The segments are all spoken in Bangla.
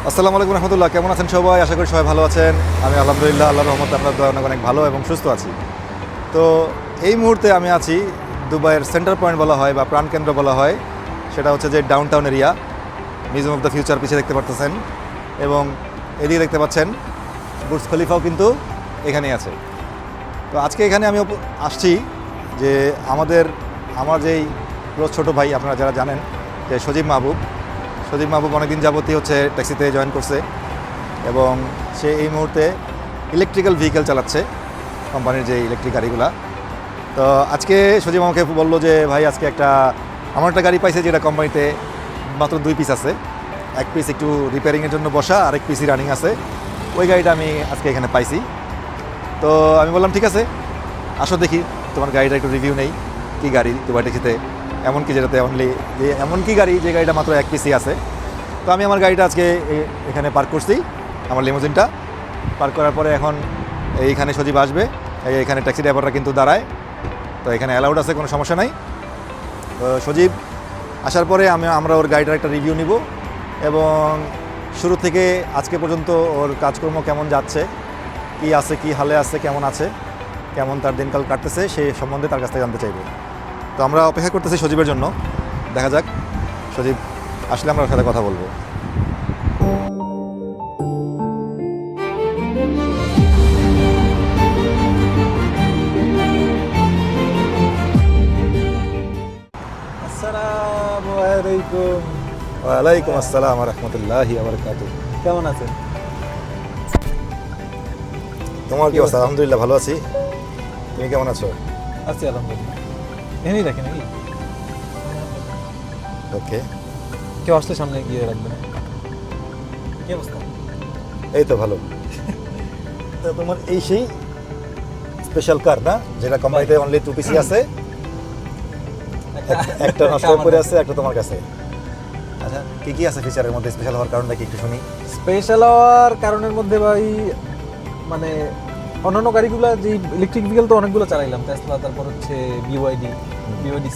আসসালামু আলাইকুম রহমতুল্লাহ। কেমন আছেন সবাই? আশা করি সবাই ভালো আছেন। আমি আলহামদুলিল্লাহ, আল্লাহর রহমতে আপনার দয়া অনেক অনেক ভালো এবং সুস্থ আছি। তো এই মুহূর্তে আমি আছি দুবাইয়ের সেন্টার পয়েন্ট বলা হয় বা প্রাণকেন্দ্র বলা হয়, সেটা হচ্ছে যে downtown area. Museum of the future পিছিয়ে দেখতে পারতেছেন এবং এদিকে দেখতে পাচ্ছেন বুর্জ খলিফাও কিন্তু এখানেই আছে। তো আজকে এখানে আমি আসছি যে আমার যেই ক্লোজ ছোটো ভাই, আপনারা যারা জানেন যে সজীব মাহবুব অনেকদিন যাবতই হচ্ছে ট্যাক্সিতে জয়েন করছে এবং সে এই মুহূর্তে ইলেকট্রিক্যাল ভেহিকেল চালাচ্ছে, কোম্পানির যে ইলেকট্রিক গাড়িগুলা। তো আজকে সজীব আমাকে বললো যে ভাই আজকে আমার একটা গাড়ি পাইছে যেটা কোম্পানিতে মাত্র 2 পিস আছে, এক পিস একটু রিপেয়ারিংয়ের জন্য বসা আর এক পিসই রানিং আছে। ওই গাড়িটা আমি আজকে এখানে পাইছি। তো আমি বললাম ঠিক আছে, আসো দেখি তোমার গাড়িটা একটু রিভিউ নেই, কী গাড়ি দুবাই ট্যাক্সিতে, এমন কি যেটাতে এমন কি গাড়ি যে গাড়িটা মাত্র এক পিসই আছে। তো আমি আমার গাড়িটা আজকে এখানে পার্ক করছি, আমার লিমোজিনটা পার্ক করার পরে এখন এইখানে সজীব আসবে। এখানে ট্যাক্সি ড্রাইভাররা কিন্তু দাঁড়ায়, তো এখানে অ্যালাউড আছে, কোনো সমস্যা নাই। তো সজীব আসার পরে আমরা ওর গাড়িটার একটা রিভিউ নিব এবং শুরু থেকে আজকে পর্যন্ত ওর কাজকর্ম কেমন যাচ্ছে, কি আছে, কি হালে আছে, কেমন আছে, কেমন তার দিনকাল কাটতেছে সেই সম্বন্ধে তার কাছ থেকে জানতে চাইব। তো আমরা অপেক্ষা করতেছি সজীবের জন্য, দেখা যাক সজীব আসলে আমরা ওর সাথে কথা বলবো। আসসালামু আলাইকুম। ওয়ালাইকুম আসসালাম ওয়া রাহমাতুল্লাহি ওয়া বারাকাতুহু। কেমন আছেন? তোমার কি অবস্থা? আলহামদুলিল্লাহ ভালো আছি। তুমি কেমন আছো? আছি আলহামদুলিল্লাহ। এনেই রাখেন নাকি? ওকে, কেউ আসলে সামনে গিয়ে রাখবেন। কি অবস্থা? এই তো ভালো। তো তোমার এই সেই স্পেশাল কার না, যেটা কোম্পানিতে অনলি 2 পিসি আছে, একটা নষ্ট হয়ে পড়ে আছে, একটা তোমার কাছে। আচ্ছা, কি কি আছে ফিচারের মধ্যে? স্পেশাল হওয়ার কারণটা কি একটু শুনি। স্পেশাল হওয়ার কারণের মধ্যে ভাই, মানে অন্যান্য গাড়িগুলো যে ইলেকট্রিক ভেহিকেল তো অনেকগুলো চালাইলাম, টেসলা, তারপর হচ্ছে বিওয়াইডি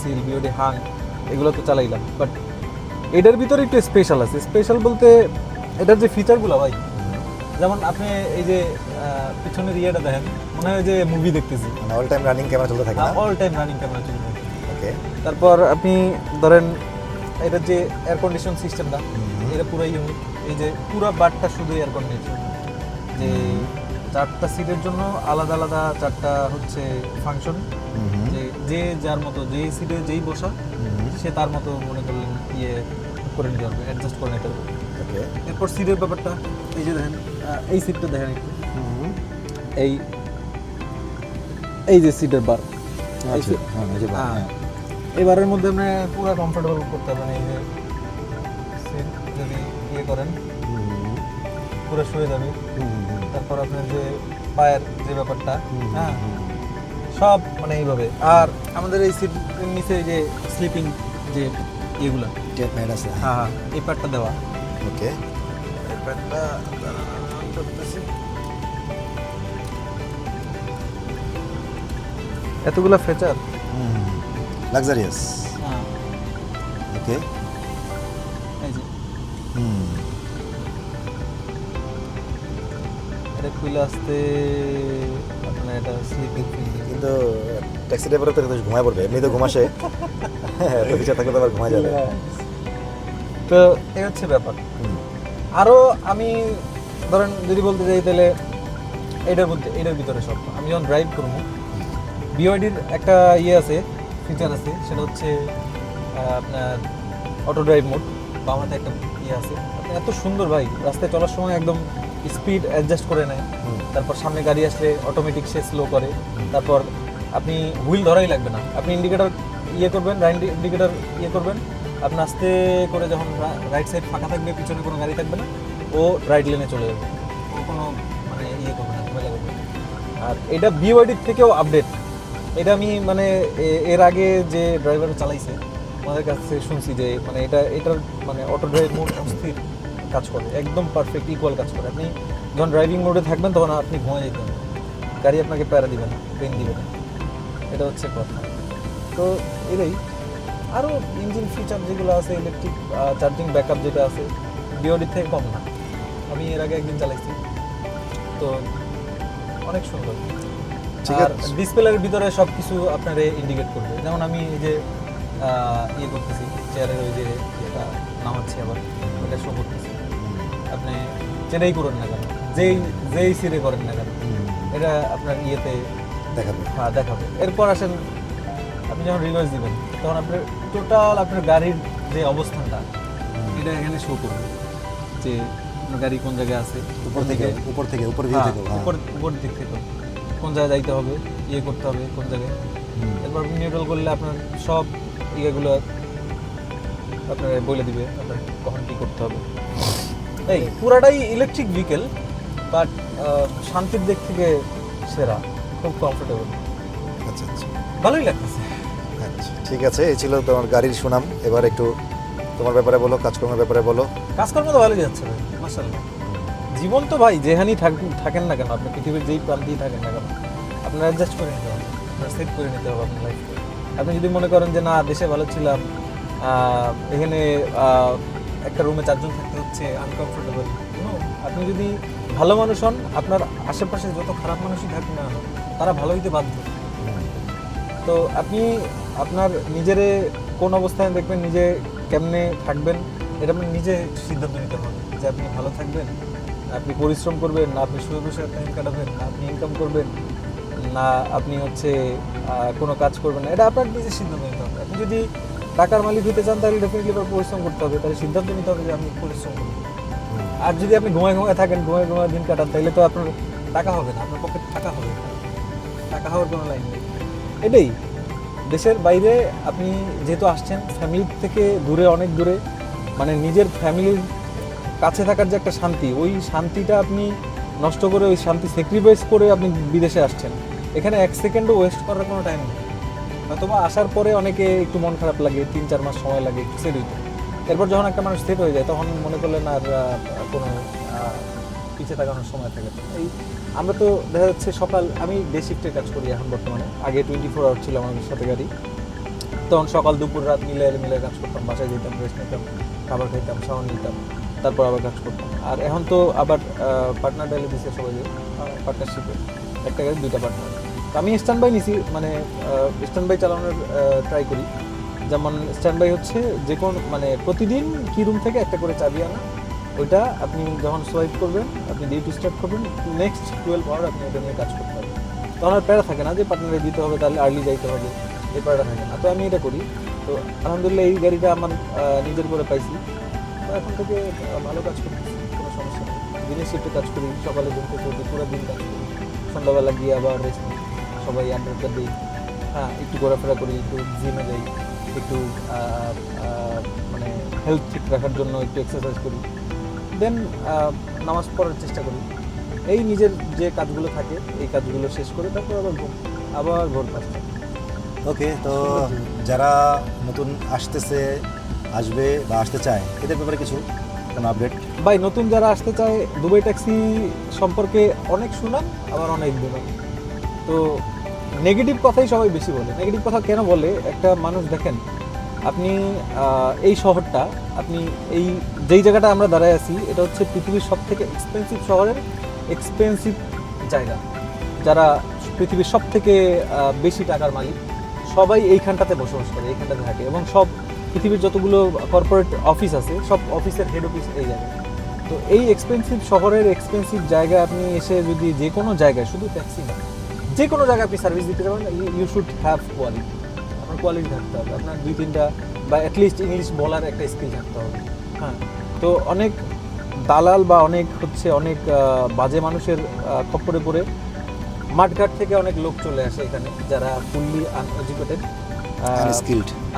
সিল, বিওয়াইডি হাং, এগুলো তো চালাইলাম। বাট এটার ভিতরে একটু স্পেশাল আছে। স্পেশাল বলতে এটার যে ফিচারগুলো ভাই, যেমন আপনি এই যে পিছনের ইয়েটা দেখেন, মনে হয় যে মুভি দেখতেছি। মানে অল টাইম রানিং ক্যামেরা চলতে থাকে না? অল টাইম রানিং ক্যামেরা চলবে। ওকে। তারপর আপনি ধরেন এটার যে এয়ার কন্ডিশন সিস্টেমটা, এটা পুরো ইউনিক। এই যে পুরো বারটা শুধু এয়ার কন্ডিশন, যে 4টা সিটের জন্য আলাদা আলাদা 4টা হচ্ছে ফাংশন, যে যার মতো যেই সিটে যেই বসা সে তার মতো মনে করলেন ইয়ে করে নিতে পারবে, অ্যাডজাস্ট করে নিতে পারবে। ওকে। এরপর সিটের ব্যাপারটা, এই যে দেখেন এই সিটটা দেখেন একটু, এই যে সিটের বার, এবারের মধ্যে আপনি পুরো কমফোর্টেবল করতে পারবেন। এই যে সিট যদি ইয়ে করেন পুরো শুয়ে যাবে। তারপর আপনার যে পায়ের যে ব্যাপারটা, হ্যাঁ সব মানে এইভাবে। আর আমাদের এই সিটের নিচে যে স্লিপিং যে এগুলা টেপ ম্যাট আছে। হ্যাঁ হ্যাঁ, এই প্যাডটা দেওয়া। ওকে। এই প্যাডটা করতেছি। এতগুলা ফিচার, লাক্সারিয়াস। হ্যাঁ ওকে। এই যে এটা খুলে আসতে আপনার এটা স্লিপিং ফিল। কিন্তু ট্যাক্সি ড্রাইভার তো ঘুমায় পড়বে, এমনি তো ঘুমাসে, এত কিছু থাকলে তো আবার ঘুমায় যাবে। তো এই হচ্ছে ব্যাপার। আরও আমি ধরেন যদি বলতে যাই তাহলে এটার ভিতরে সব আমি যখন ড্রাইভ করবো, বিওয়াইডির একটা ইয়ে আছে, ফিচার আছে, সেটা হচ্ছে আপনার অটো ড্রাইভ মোড। বামাতে একটা ইয়ে আছে, আপনি এত সুন্দর ভাই রাস্তায় চলার সময় একদম স্পিড অ্যাডজাস্ট করে নেয়। তারপর সামনে গাড়ি আসলে অটোমেটিক সে স্লো করে। তারপর আপনি হুইল ধরাই লাগবে না, আপনি ইন্ডিকেটার ইয়ে করবেন, রাইট ইন্ডিকেটার ইয়ে করবেন, আপনি আস্তে করে যখন রাইট সাইড ফাঁকা থাকবে, পিছনে কোনো গাড়ি থাকবে না, ও রাইট লেনে চলে যাবে, ও কোনো মানে ইয়ে করবে না, ঝামেলা করবে না। আর এটা বিওয়াইডির থেকেও আপডেট। এটা আমি মানে এর আগে যে ড্রাইভার চালাইছে আমাদের কাছ থেকে শুনছি যে মানে এটার মানে অটো ড্রাইভ মোড অস্থির কাজ করে, একদম পারফেক্ট ইকুয়াল কাজ করে। আপনি যখন ড্রাইভিং মোডে থাকবেন তখন আপনি ঘুমিয়ে যেতেন, গাড়ি আপনাকে প্যারা দিবে না, পেন দিবে না, এটা হচ্ছে কথা। তো এটাই। আরও ইঞ্জিন ফিচার যেগুলো আছে, ইলেকট্রিক চার্জিং ব্যাকআপ যেটা আছে, বিওডি থেকে কম না। আমি এর আগে একদিন চালাইছি, তো অনেক সুন্দর। ঠিক আর আছে। ডিসপ্লের ভিতরে সব কিছু আপনার ইন্ডিকেট করবে। যেমন আমি এই যে ইয়ে করতেছি, চেয়ারের ওই যে ইয়েটা নামাচ্ছি, আবার ওটা শো করতেছি। আপনি যেটাই করুন না কেন, যেই সিরে করেন না কেন, এটা আপনার ইয়েতে দেখাবে। হ্যাঁ দেখাবে। এরপর আসেন আপনি যখন রিভার্স দিবেন তখন আপনার টোটাল আপনার গাড়ির যে অবস্থানটা এটা এখানে শো করবে, যে আপনার গাড়ি কোন জায়গায় আছে, উপর থেকে উপর ভিউ হ্যাঁ, থেকে। উপর দিক থেকে কোন জায়গায় যাইতে হবে, ইয়ে করতে হবে কোন জায়গায়। এরপর আপনি নিউট্রাল করলে আপনার সব ইয়েগুলো আপনার বলে দিবে আপনার কখন কী করতে হবে। এই পুরাটাই ইলেকট্রিক ভেহিকেল, বাট শান্তির দিক থেকে সেরা, খুব কমফোর্টেবল, আচ্ছা আচ্ছা ভালোই লাগতেছে। আচ্ছা, ঠিক আছে। এই ছিল তোমার গাড়ির সুনাম। এবার একটু তোমার ব্যাপারে বলো, কাজকর্মের ব্যাপারে বলো। কাজকর্ম তো ভালোই যাচ্ছে ভাই, মাশাআল্লাহ। জীবন তো ভাই যেখানেই থাকেন না কেন, আপনি পৃথিবীর যেই প্রান্তেই থাকেন না কেন, আপনার অ্যাডজাস্ট করে নিতে হবে, আপনার সেট করে নিতে হবে আপনার লাইফকে। আপনি যদি মনে করেন যে না দেশে ভালো ছিলাম, এখানে একটা রুমে 4 জন থাকতে হচ্ছে, আনকমফোর্টেবল, আপনি যদি ভালো মানুষ হন, আপনার আশেপাশে যত খারাপ মানুষই থাকুক না, তারা ভালো হইতে বাধ্য। তো আপনি আপনার নিজেরে কোন অবস্থায় দেখবেন, নিজে কেমনে থাকবেন, এটা আপনি নিজে সিদ্ধান্ত নিতে হবে যে আপনি ভালো থাকবেন, আপনি পরিশ্রম করবেন, না আপনি শুয়ে বসে টাইম কাটাবেন, না আপনি ইনকাম করবেন, না আপনি হচ্ছে কোনো কাজ করবেন না। এটা আপনার নিজের সিদ্ধান্ত নিতে হবে। আপনি যদি টাকার মালিক হতে চান তাহলে ডেফিনেটলি পরিশ্রম করতে হবে, তাহলে সিদ্ধান্ত নিতে হবে যে আপনি পরিশ্রম করবেন। আর যদি আপনি ঘুমায় থাকেন, ঘুমায় দিন কাটান, তাহলে তো আপনার টাকা হবে না, আপনার পকেটে টাকা হবে না। টাকা হওয়ার কোনো লাইন নেই। এটাই দেশের বাইরে আপনি যেহেতু আসছেন, ফ্যামিলি থেকে দূরে, অনেক দূরে, মানে নিজের ফ্যামিলির কাছে থাকার যে একটা শান্তি, ওই শান্তিটা আপনি নষ্ট করে, ওই শান্তি স্যাক্রিফাইস করে আপনি বিদেশে আসছেন। এখানে 1 সেকেন্ডও ওয়েস্ট করার কোনো টাইম নেই। অথবা আসার পরে অনেকে একটু মন খারাপ লাগে, 3-4 মাস সময় লাগে একটু সেট হইতে। এরপর যখন একটা মানুষ সেট হয়ে যায় তখন মনে করলেন আর কোনো পিছিয়ে তাকানোর সময় থাকে না। এই আমরা তো দেখা যাচ্ছে সকাল, আমি ডে শিফটে কাজ করি এখন বর্তমানে, আগে 24 আওয়ার ছিল আমাদের সাথে গাড়ি, তখন সকাল দুপুর রাত মিলে কাজ করতাম, বাসায় যেতাম, রেস্ট নিতাম, খাবার খাইতাম, শাওয়ার নিতাম, তারপর আবার কাজ করতাম। আর এখন তো আবার পার্টনার ডাইলে দিচ্ছে সবাই, পার্টনারশিপে একটা গাড়ি 2টা পার্টনার। তো আমি স্ট্যান্ড বাই নিছি, মানে স্ট্যান্ড বাই চালানোর ট্রাই করি। যেমন স্ট্যান্ড বাই হচ্ছে যে কোনো, মানে প্রতিদিন কি রুম থেকে একটা করে চাবি আনা, ওইটা আপনি যখন সোয়াইপ করবেন, আপনি ডিউটি স্টার্ট করবেন, নেক্সট 12 আওয়ার আপনি এটা নিয়ে কাজ করতে হবে। তখন আর প্যারা থাকে না যে পার্টনারে দিতে হবে, তাহলে আর্লি যাইতে হবে, এই প্যারাটা থাকে না। তো আমি এটা করি। তো আলহামদুলিল্লাহ এই গাড়িটা আমার নিজের করে পাইছি। তো এখন থেকে ভালো কাজ করতেছি, কোনো সমস্যা নেই। দিনের শিফটে কাজ করি, সকালে ঘুম থেকে উঠি, পুরো দিন কাজ করি, সন্ধ্যাবেলা গিয়ে আবার রেস্ট নিই, সবাই আড্ডা দিই, হ্যাঁ একটু ঘোরাফেরা করি, একটু জিমে যাই, একটু মানে হেলথ ঠিক রাখার জন্য একটু এক্সারসাইজ করি, দেন নামাজ পড়ার চেষ্টা করি। এই নিজের যে কাজগুলো থাকে এই কাজগুলো শেষ করে তারপর আবার ভোর 5টা। ওকে, তো যারা নতুন আসবে বা আসতে চায়, এদের ব্যাপারে কিছু কোনো আপডেট? ভাই নতুন যারা আসতে চায়, দুবাই ট্যাক্সি সম্পর্কে অনেক শুনাম, আবার অনেক গুণাম। তো নেগেটিভ কথাই সবাই বেশি বলে। নেগেটিভ কথা কেন বলে? একটা মানুষ দেখেন, আপনি এই শহরটা, আপনি যেই জায়গাটা আমরা দাঁড়ায় আছি, এটা হচ্ছে পৃথিবীর সব থেকে এক্সপেন্সিভ শহরের এক্সপেন্সিভ জায়গা। যারা পৃথিবীর সব থেকে বেশি টাকার মালিক, সবাই এইখানটাতে বসবাস করে, এইখানটাতে থাকে, এবং সব পৃথিবীর যতগুলো কর্পোরেট অফিস আছে, সব অফিসের হেড অফিস এই জায়গায়। তো এই এক্সপেন্সিভ শহরের এক্সপেন্সিভ জায়গায় আপনি এসে যদি যে কোনো জায়গায়, শুধু ট্যাক্সি না, যে কোনো জায়গায় আপনি সার্ভিস দিতে পারেন, ইউ শুড হ্যাভ কোয়ালিটি। আপনার কোয়ালিটি থাকতে হবে, আপনার 2-3টা বা অ্যাটলিস্ট ইংলিশ বলার একটা স্কিল থাকতে হবে। হ্যাঁ, তো অনেক দালাল বা অনেক বাজে মানুষের খপ্পরে পড়ে মাঠঘাট থেকে অনেক লোক চলে আসে এখানে, যারা ফুললি আনএডুকেটেড,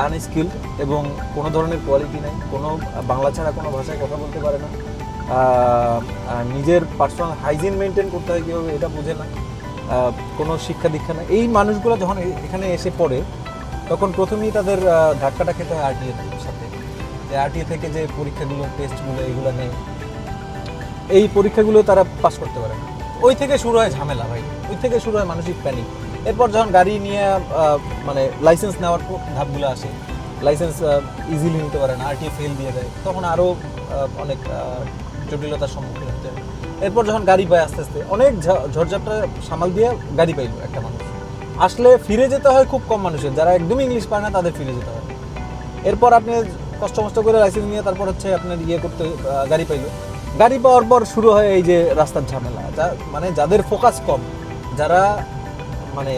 আনস্কিল্ড, এবং কোনো ধরনের কোয়ালিটি নেই, কোনো বাংলা ছাড়া কোনো ভাষায় কথা বলতে পারে না, নিজের পার্সোনাল হাইজিন মেনটেন করতে হয় কীভাবে এটা বোঝে না, কোনো শিক্ষা দীক্ষা নেই। এই মানুষগুলো যখন এখানে এসে পড়ে, তখন প্রথমেই তাদের ধাক্কাটা খেতে হয় আরটিএ সাথে। যে আরটিএ থেকে যে পরীক্ষাগুলো, টেস্টগুলো এগুলো নেই, এই পরীক্ষাগুলো তারা পাস করতে পারে না। ওই থেকে শুরু হয় ঝামেলা ভাই, ওই থেকে শুরু হয় মানসিক প্যানিক। এরপর যখন গাড়ি নিয়ে মানে লাইসেন্স নেওয়ার ধাপগুলো আসে, লাইসেন্স ইজিলি নিতে পারে না, আরটিএ ফেল দিয়ে দেয়, তখন আরও অনেক জটিলতার সম্মুখীন হতে হয়। এরপর যখন গাড়ি পায় আস্তে আস্তে অনেক ঝড়ঝাপটা সামাল দিয়ে গাড়ি পাইল একটা মানুষ, আসলে ফিরে যেতে হয় খুব কম মানুষের, যারা একদমই ইংলিশ পায় না তাদের ফিরে যেতে হয়। এরপর আপনি কষ্ট করে লাইসেন্স নিয়ে তারপর হচ্ছে আপনার করতে গাড়ি পাইলো। গাড়ি পাওয়ার পর শুরু হয় এই যে রাস্তার ঝামেলা, মানে যাদের ফোকাস কম, যারা মানে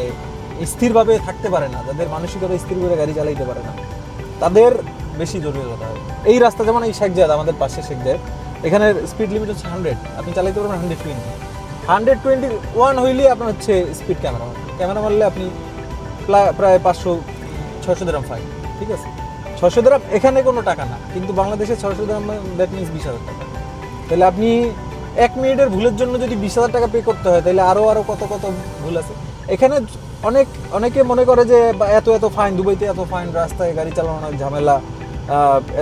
স্থিরভাবে থাকতে পারে না, যাদের মানসিকতা স্থির করে গাড়ি চালাইতে পারে না, তাদের বেশি জটিলতা হয়। এই রাস্তা যেমন এই শেখ জায়েদ, আমাদের পাশে শেখ জায়েদ, এখানের স্পিড লিমিট হচ্ছে 100, আপনি চালাইতে পারবেন 121 হইলে আপনার হচ্ছে স্পিড ক্যামেরা মারলে আপনি প্রায় 500-600 দিরহাম ফাইন। ঠিক আছে, 600 দিরহাম এখানে কোনো টাকা না, কিন্তু বাংলাদেশে 600 দিরহাম দ্যাট মিনস 20,000 টাকা। তাহলে আপনি 1 মিনিটের ভুলের জন্য যদি 20,000 টাকা পে করতে হয়, তাহলে আরও কত ভুল আছে এখানে। অনেকে মনে করে যে এত ফাইন, দুবাইতে এত ফাইন, রাস্তায় গাড়ি চালানো অনেক ঝামেলা,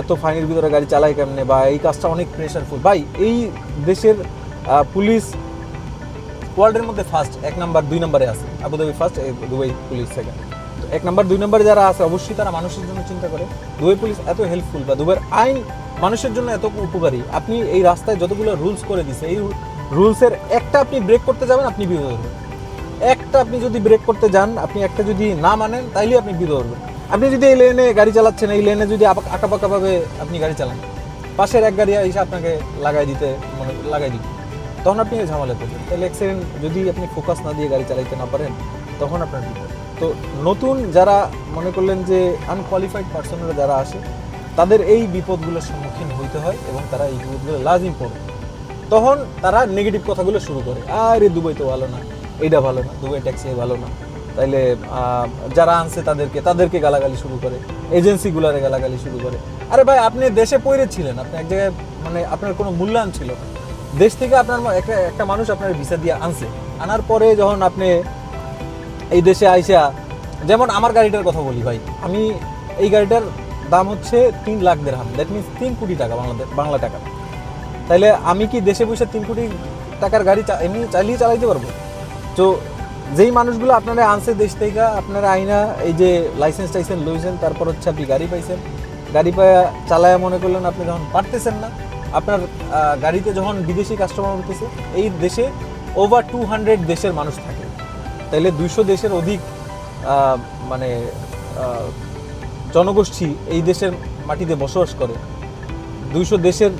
এত ফাইনের ভিতরে গাড়ি চালায় কেমনে, বা এই কাজটা অনেক প্রেশারফুল। ভাই, এই দেশের পুলিশ ওয়ার্ল্ডের মধ্যে ফার্স্ট, 1 নাম্বার 2 নম্বরে আছে। Abu Dhabi first, Dubai police second. তো 1 নাম্বার 2 নম্বরে যারা আছে, অবশ্যই তারা মানুষের জন্য চিন্তা করে। দুবাই পুলিশ এত হেল্পফুল, বা দুবাইয়ের আইন মানুষের জন্য এত উপকারী। আপনি এই রাস্তায় যতগুলো রুলস করে দিছে, এই রুলসের একটা আপনি ব্রেক করতে যাবেন, আপনি বিপদে ধরবেন। একটা আপনি যদি ব্রেক করতে যান, আপনি একটা যদি না মানেন, তাইলে আপনি বিপদে ধরবেন। আপনি যদি এই লেনে গাড়ি চালাচ্ছেন, এই লেনে যদি আঁকাবাঁকাভাবে আপনি গাড়ি চালান, পাশের এক গাড়ি এসে আপনাকে লাগাই দিবে, তখন আপনি ঝামেলা করবেন। তাহলে অ্যাক্সিডেন্ট, যদি আপনি ফোকাস না দিয়ে গাড়ি চালাইতে না পারেন, তখন আপনার বিপদ। তো নতুন যারা মনে করলেন যে আনকোয়ালিফাইড পার্সনরা যারা আসে, তাদের এই বিপদগুলোর সম্মুখীন হইতে হয়, এবং তারা এই বিপদগুলো লাজিম পড়ে। তখন তারা নেগেটিভ কথাগুলো শুরু করে, আরে দুবাই তো ভালো না, এইটা ভালো না, দুবাই ট্যাক্সি ভালো না। তাইলে যারা আনছে তাদেরকে গালাগালি শুরু করে, এজেন্সিগুলোরে গালাগালি শুরু করে। আরে ভাই, আপনি দেশে পড়ে ছিলেন, আপনি এক জায়গায়, মানে আপনার কোনো মূল্যায়ন ছিল না। দেশ থেকে আপনার একটা মানুষ আপনার ভিসা দিয়ে আনছে, আনার পরে যখন আপনি এই দেশে আইসা, যেমন আমার গাড়িটার কথা বলি ভাই, আমি এই গাড়িটার দাম হচ্ছে 3 লাখ দিরহাম, দ্যাট মিনস 3 কোটি টাকা, বাংলা টাকা। তাইলে আমি কি দেশে বসে 3 কোটি টাকার গাড়ি এমনি চালিয়ে চালাইতে পারবো? তো যেই মানুষগুলো আপনারা আনছে দেশ থেকে, আপনারা আইনা এই যে লাইসেন্স টাইসেন্স লইছেন, তারপর হচ্ছে আপনি গাড়ি পাইছেন, গাড়ি পায়া চালায়া মনে করলেন আপনি যখন পারতেছেন না, আপনার গাড়িতে যখন বিদেশি কাস্টমার উঠতেছে, এই দেশে ওভার 200 দেশের মানুষ থাকে। তাইলে 200 দেশের অধিক মানে জনগোষ্ঠী এই দেশের মাটিতে বসবাস করে। 200 দেশের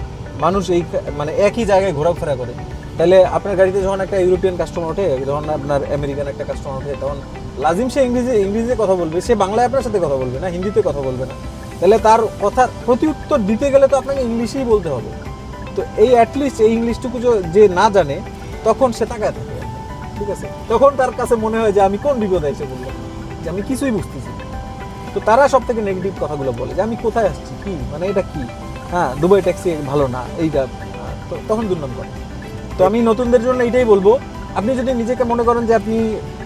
মানুষ এই মানে একই জায়গায় ঘোরাফেরা করে। তাহলে আপনার গাড়িতে যখন একটা ইউরোপিয়ান কাস্টমার ওঠে, যখন আপনার আমেরিকান একটা কাস্টমার ওঠে, তখন লাজিম সে ইংরেজিতে কথা বলবে, সে বাংলায় আপনার সাথে কথা বলবে না, হিন্দিতে কথা বলবে না। তাহলে তার কথার প্রতি উত্তর দিতে গেলে তো আপনাকে ইংলিশেই বলতে হবে। তো এই অ্যাটলিস্ট এই ইংলিশটুকু যে না জানে, তখন সে তাকায় থাকে, ঠিক আছে? তখন তার কাছে মনে হয় যে আমি কোন বিপদে এসে বললাম, যে আমি কিছুই বুঝতেছি। তো তারা সব থেকে নেগেটিভ কথাগুলো বলে, যে আমি কোথায় আসছি, কি মানে এটা কি, হ্যাঁ দুবাই ট্যাক্সি ভালো না, এইটা, তখন দুর্নাম করে। তো আমি নতুনদের জন্য এইটাই বলবো, আপনি যদি নিজেকে মনে করেন যে আপনি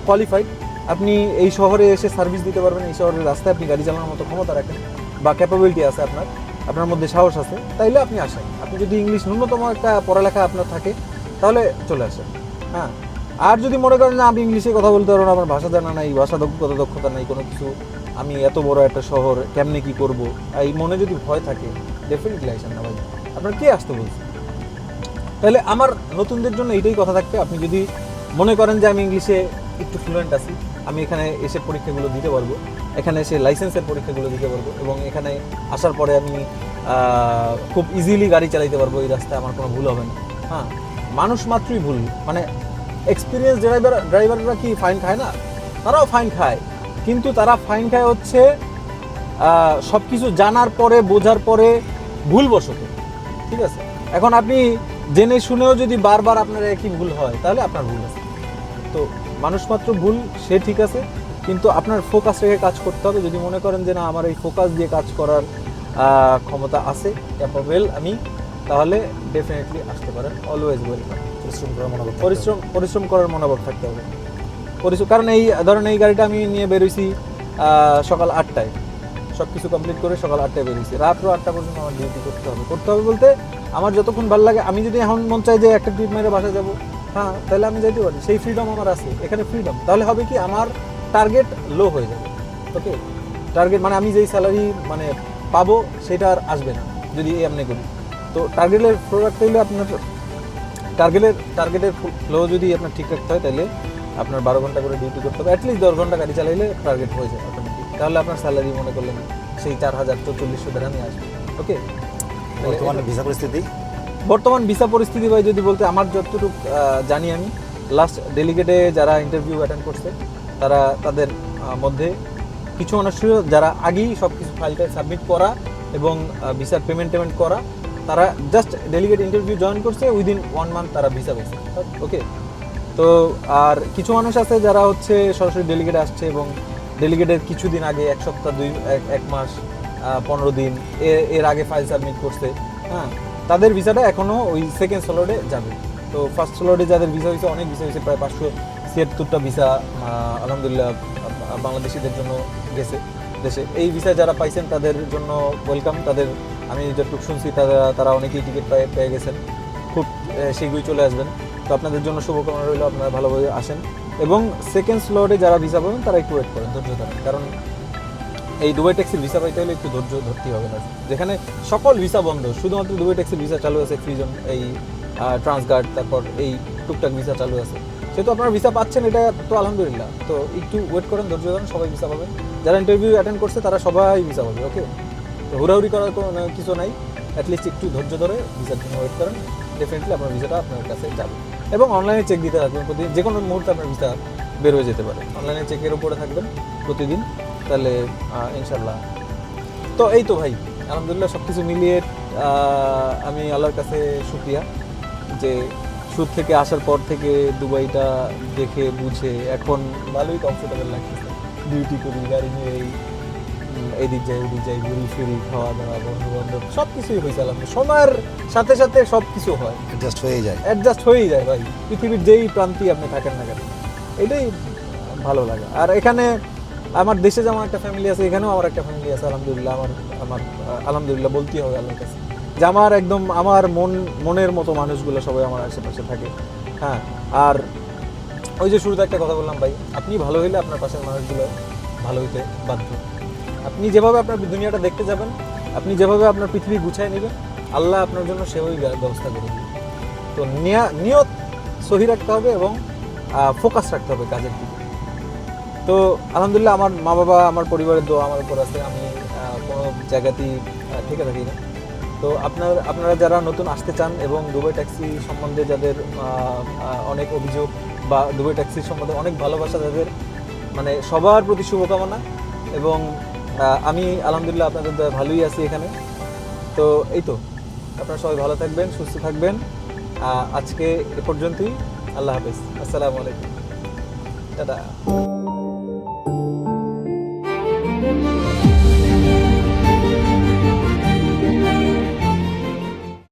কোয়ালিফাইড, আপনি এই শহরে এসে সার্ভিস দিতে পারবেন, এই শহরের রাস্তায় আপনি গাড়ি চালানোর মতো ক্ষমতা রাখেন বা ক্যাপাবিলিটি আছে, আপনার মধ্যে সাহস আছে, তাইলে আপনি আসেন। আপনি যদি ইংলিশ ন্যূনতম একটা পড়ালেখা আপনার থাকে, তাহলে চলে আসেন। হ্যাঁ, আর যদি মনে করেন না আমি ইংলিশে কথা বলতে পারবো না, আমার ভাষা জানা নাই, ভাষা দক্ষতা নাই, কোনো কিছু, আমি এত বড় একটা শহর কেমনে কি করব, এই মনে যদি ভয় থাকে, ডেফিনেটলি আসেন না ভাই। আপনার কে আসতে বলছে? তাহলে আমার নতুনদের জন্য এইটাই কথা থাকবে, আপনি যদি মনে করেন যে আমি ইংলিশে একটু ফ্লুয়েন্ট আছি, আমি এখানে এসে পরীক্ষাগুলো দিতে পারবো, এখানে এসে লাইসেন্সের পরীক্ষাগুলো দিতে পারবো, এবং এখানে আসার পরে আমি খুব ইজিলি গাড়ি চালাইতে পারবো, এই রাস্তায় আমার কোনো ভুল হবে না। হ্যাঁ, মানুষ মাত্রই ভুল, মানে এক্সপিরিয়েন্স ড্রাইভাররা কি ফাইন খায় না? তারাও ফাইন খায়, কিন্তু তারা ফাইন খায় হচ্ছে সব কিছু জানার পরে, বোঝার পরে, ভুলবশত। ঠিক আছে, এখন আপনি জেনে শুনেও যদি বারবার আপনার একই ভুল হয়, তাহলে আপনার ভুল আছে। তো মানুষ মাত্র ভুল, সে ঠিক আছে, কিন্তু আপনার ফোকাস রেখে কাজ করতে হবে। যদি মনে করেন যে না, আমার এই ফোকাস দিয়ে কাজ করার ক্ষমতা আছে, ক্যাপাবেল আমি, তাহলে ডেফিনেটলি আসতে পারেন। Always welcome. পরিশ্রম করার মনোভাব থাকতে হবে। কারণ এই ধরেন এই গাড়িটা আমি নিয়ে বেরোইছি সকাল 8টায়, সব কিছু কমপ্লিট করে সকাল 8টায় বেরিয়েছি, রাত্র 8টা পর্যন্ত আমার ডিউটি করতে হবে বলতে আমার যতক্ষণ ভালো লাগে। আমি যদি এখন মন চাই যে একটা ট্রিপ মেরে বাসায় যাবো, হ্যাঁ, তাহলে আমি যেতে পারি, সেই ফ্রিডম আমার আছে, এখানে ফ্রিডম। তাহলে হবে কি, আমার টার্গেট লো হয়ে যাবে। ওকে, টার্গেট মানে আমি যেই স্যালারি মানে পাবো, সেটা আর আসবে না যদি এমনি করি। তো টার্গেটের ফ্লো রাখতে হলে আপনার টার্গেটের ফ্লো যদি আপনার ঠিক রাখতে হয় তাহলে আপনার 12 ঘন্টা করে ডিউটি করতে হবে, অ্যাটলিস্ট 10 ঘন্টা গাড়ি চালাইলে টার্গেট হয়ে যায় অটোমেটিক। তাহলে আপনার স্যালারি মনে করলেন সেই 4,000-4,400 দিরহামই আসবে। ওকে, বর্তমানে ভিসা পরিস্থিতি বর্তমান ভিসা পরিস্থিতি ভাই যদি বলতে আমার যতটুকু জানি আমি লাস্ট ডেলিগেটে যারা ইন্টারভিউ অ্যাটেন্ড করছে তারা তাদের মধ্যে কিছু মানুষ ছিল যারা আগেই সব কিছু ফাইলটা সাবমিট করা এবং ভিসার পেমেন্ট করা, তারা জাস্ট ডেলিগেট ইন্টারভিউ জয়েন করছে, উইদিন 1 মান্থ তারা ভিসা পেয়েছে। ওকে, তো আর কিছু মানুষ আছে যারা হচ্ছে সরাসরি ডেলিগেটে আসছে এবং ডেলিগেটের কিছুদিন আগে 1 সপ্তাহ 1 মাস 15 দিন এর আগে ফাইল সাবমিট করছে। হ্যাঁ, তাদের ভিসাটা এখনও ওই সেকেন্ড স্লটে যাবে। তো ফার্স্ট স্লটে যাদের ভিসা হয়েছে, অনেক ভিসা হয়েছে, প্রায় 576টা ভিসা আলহামদুলিল্লাহ বাংলাদেশিদের জন্য গেছে দেশে। এই ভিসা যারা পাইছেন তাদের জন্য ওয়েলকাম। তাদের আমি যতটুকু শুনছি তারা অনেকেই টিকিট পেয়ে গেছেন, খুব শীঘ্রই চলে আসবেন। তো আপনাদের জন্য শুভকামনা রইল, আপনারা ভালোভাবে আসেন এবং সেকেন্ড স্লটে যারা ভিসা পাবেন তারা একটু ওয়েট করেন, ধৈর্য ধরেন, কারণ এই দুবাই ট্যাক্সির ভিসা পাইতে হলে একটু ধৈর্য ধরতেই হবে না। যেখানে সকল ভিসা বন্ধ, শুধুমাত্র দুবাই ট্যাক্সির ভিসা চালু আছে, ফ্রিজন, এই ট্রান্সগার্ড, তারপর এই টুকটাক ভিসা চালু আছে। সেহেতু আপনারা ভিসা পাচ্ছেন, এটা তো আলহামদুলিল্লাহ। তো একটু ওয়েট করেন, ধৈর্য ধরেন, সবাই ভিসা পাবেন। যারা ইন্টারভিউ অ্যাটেন্ড করছে তারা সবাই ভিসা পাবে। ওকে, তো হুড়াহুড়ি করার কোনো কিছু নাই, অ্যাটলিস্ট একটু ধৈর্য ধরে ভিসার জন্য ওয়েট করেন, ডেফিনেটলি আপনার ভিসাটা আপনার কাছে যাবে। এবং অনলাইনে চেক দিতে থাকবেন প্রতিদিন, যে কোনো মুহূর্তে আপনার ভিসা বের হয়ে যেতে পারে। অনলাইনে চেকের উপরে থাকবেন প্রতিদিন, তাহলে ইনশাল্লাহ। তো এই তো ভাই, আলহামদুলিল্লাহ সব কিছু মিলিয়ে আমি আল্লাহর কাছে শুকরিয়া যে শুরু থেকে আসার পর থেকে দুবাইটা দেখে বুঝে এখন ভালোই কমফোর্টেবল লাগতেছে। ডিউটি করি, গাড়ি নিয়ে এদিক যাই ওদিক যাই, ঘুরি ফিরি, খাওয়া দাওয়া, বন্ধু বান্ধব সব কিছুই হয়েছে আলহামদুলিল্লাহ। সময়ের সাথে সাথে সব কিছু হয়, অ্যাডজাস্ট হয়েই যায় ভাই। পৃথিবীর যেই প্রান্তেই আপনি থাকেন না কেন, এটাই ভালো লাগে। আর এখানে আমার দেশে যেমন একটা ফ্যামিলি আছে, এখানেও আমার একটা ফ্যামিলি আছে আলহামদুলিল্লাহ। আমার আলহামদুলিল্লাহ বলতেই হবে আল্লাহর কাছে যে আমার একদম আমার মনের মতো মানুষগুলো সবাই আমার আশেপাশে থাকে। হ্যাঁ, আর ওই যে শুরুতে একটা কথা বললাম ভাই, আপনি ভালো হইলে আপনার পাশের মানুষগুলো ভালো হইতে বাধ্য। আপনি যেভাবে আপনার দুনিয়াটা দেখতে যাবেন, আপনি যেভাবে আপনার পৃথিবী গুছায় নেবেন, আল্লাহ আপনার জন্য সেভাবেই ব্যবস্থা করে দেবে। তো নিয়ত সহি রাখতে হবে এবং ফোকাস রাখতে হবে কাজের দিকে। তো আলহামদুলিল্লাহ আমার মা বাবা, আমার পরিবারের দোয়া আমার উপর আছে, আমি কোনো জায়গাতেই ঠেকে থাকি না। তো আপনারা যারা নতুন আসতে চান এবং দুবাই ট্যাক্সি সম্বন্ধে যাদের অনেক অভিযোগ বা দুবাই ট্যাক্সির সম্বন্ধে অনেক ভালোবাসা, যাদের মানে সবার প্রতি শুভকামনা। এবং আমি আলহামদুলিল্লাহ আপনাদের ভালোই আছি এখানে। তো এই তো, আপনারা সবাই ভালো থাকবেন, সুস্থ থাকবেন। আজকে এ পর্যন্তই। আল্লাহ হাফেজ, আসসালামু আলাইকুম, টাটা।